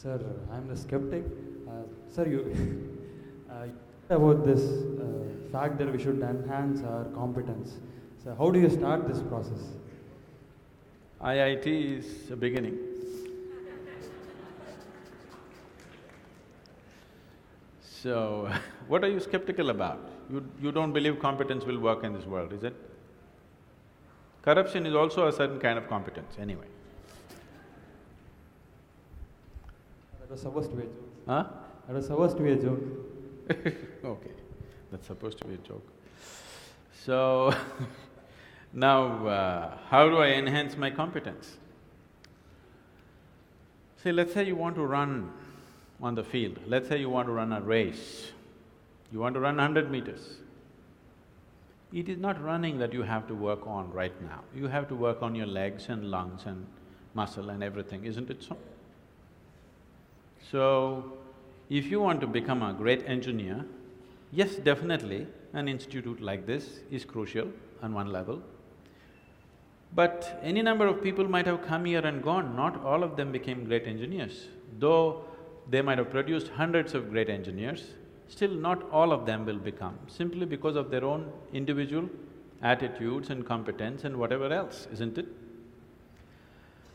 Sir, I'm the skeptic. Sir, you about this fact that we should enhance our competence. So, how do you start this process? IIT is a beginning. So, what are you skeptical about? You don't believe competence will work in this world, is it? Corruption is also a certain kind of competence, anyway. That was supposed to be a joke. Huh? That was supposed to be a joke. Okay, that's supposed to be a joke. So, now, how do I enhance my competence? See, let's say you want to run on the field, let's say you want to run a race, you want to run 100 meters. It is not running that you have to work on right now, you have to work on your legs and lungs and muscle and everything, isn't it so? So, if you want to become a great engineer, yes, definitely an institute like this is crucial on one level. But any number of people might have come here and gone, not all of them became great engineers. Though they might have produced hundreds of great engineers, still not all of them will become, simply because of their own individual attitudes and competence and whatever else, isn't it?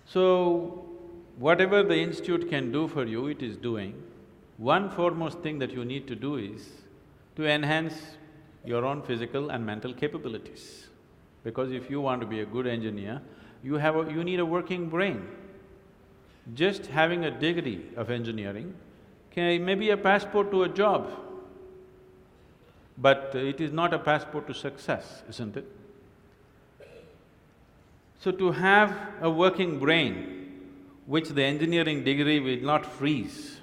So, whatever the institute can do for you, it is doing. One foremost thing that you need to do is to enhance your own physical and mental capabilities. Because if you want to be a good engineer, you need a working brain. Just having a degree of engineering may be a passport to a job, but it is not a passport to success, isn't it? So to have a working brain, which the engineering degree will not freeze.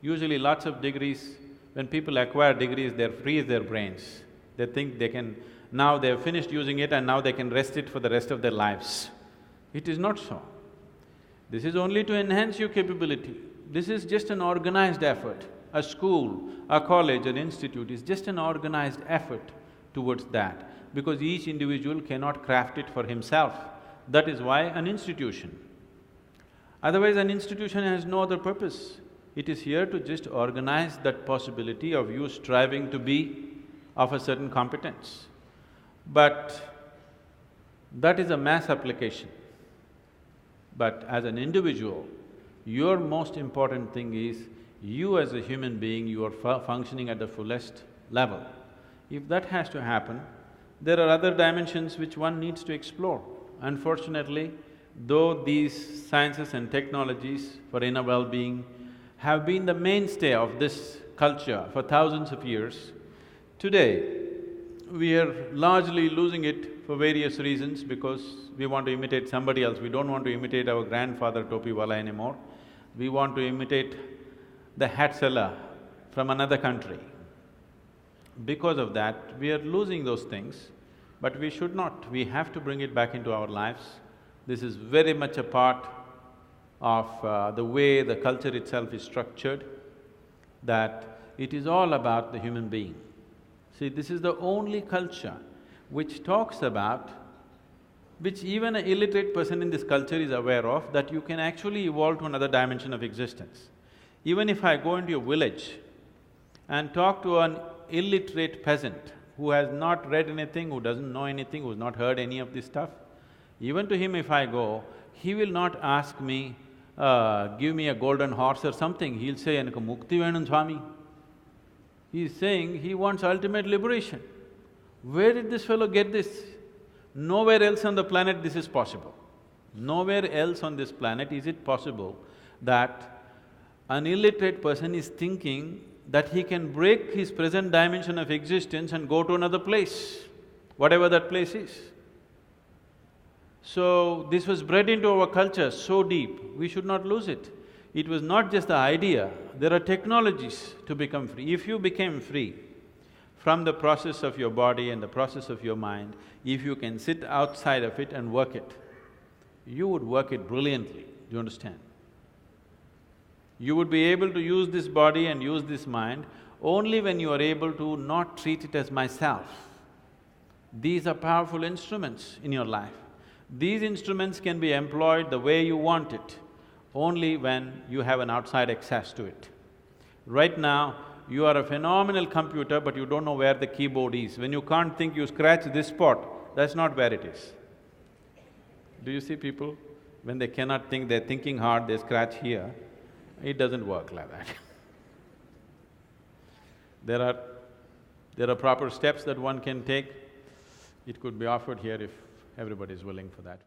Usually lots of degrees, when people acquire degrees, they freeze their brains. They think they can… now they've finished using it and now they can rest it for the rest of their lives. It is not so. This is only to enhance your capability. This is just an organized effort. A school, a college, an institute is just an organized effort towards that, because each individual cannot craft it for himself. That is why an institution. Otherwise, an institution has no other purpose. It is here to just organize that possibility of you striving to be of a certain competence. But that is a mass application. But as an individual, your most important thing is you as a human being, you are functioning at the fullest level. If that has to happen, there are other dimensions which one needs to explore. Unfortunately, though these sciences and technologies for inner well-being have been the mainstay of this culture for thousands of years, today we are largely losing it for various reasons, because we want to imitate somebody else. We don't want to imitate our grandfather Topiwala anymore. We want to imitate the hat seller from another country. Because of that, we are losing those things, but we should not. We have to bring it back into our lives. This is very much a part of the way the culture itself is structured, that it is all about the human being. See, this is the only culture which talks about, which even an illiterate person in this culture is aware of, that you can actually evolve to another dimension of existence. Even if I go into a village and talk to an illiterate peasant who has not read anything, who doesn't know anything, who's not heard any of this stuff, even to him if I go, he will not ask me, give me a golden horse or something, he'll say, "Enakku mukti venum Swami." He's saying he wants ultimate liberation. Where did this fellow get this? Nowhere else on the planet this is possible. Nowhere else on this planet is it possible that an illiterate person is thinking that he can break his present dimension of existence and go to another place, whatever that place is. So, this was bred into our culture so deep, we should not lose it. It was not just the idea, there are technologies to become free. If you became free from the process of your body and the process of your mind, if you can sit outside of it and work it, you would work it brilliantly, do you understand? You would be able to use this body and use this mind only when you are able to not treat it as myself. These are powerful instruments in your life. These instruments can be employed the way you want it. only when you have an outside access to it. Right now, you are a phenomenal computer, but you don't know where the keyboard is. When you can't think, you scratch this spot, that's not where it is. Do you see people? When they cannot think, they're thinking hard, they scratch here. It doesn't work like that. There are proper steps that one can take. It could be offered here if everybody is willing for that.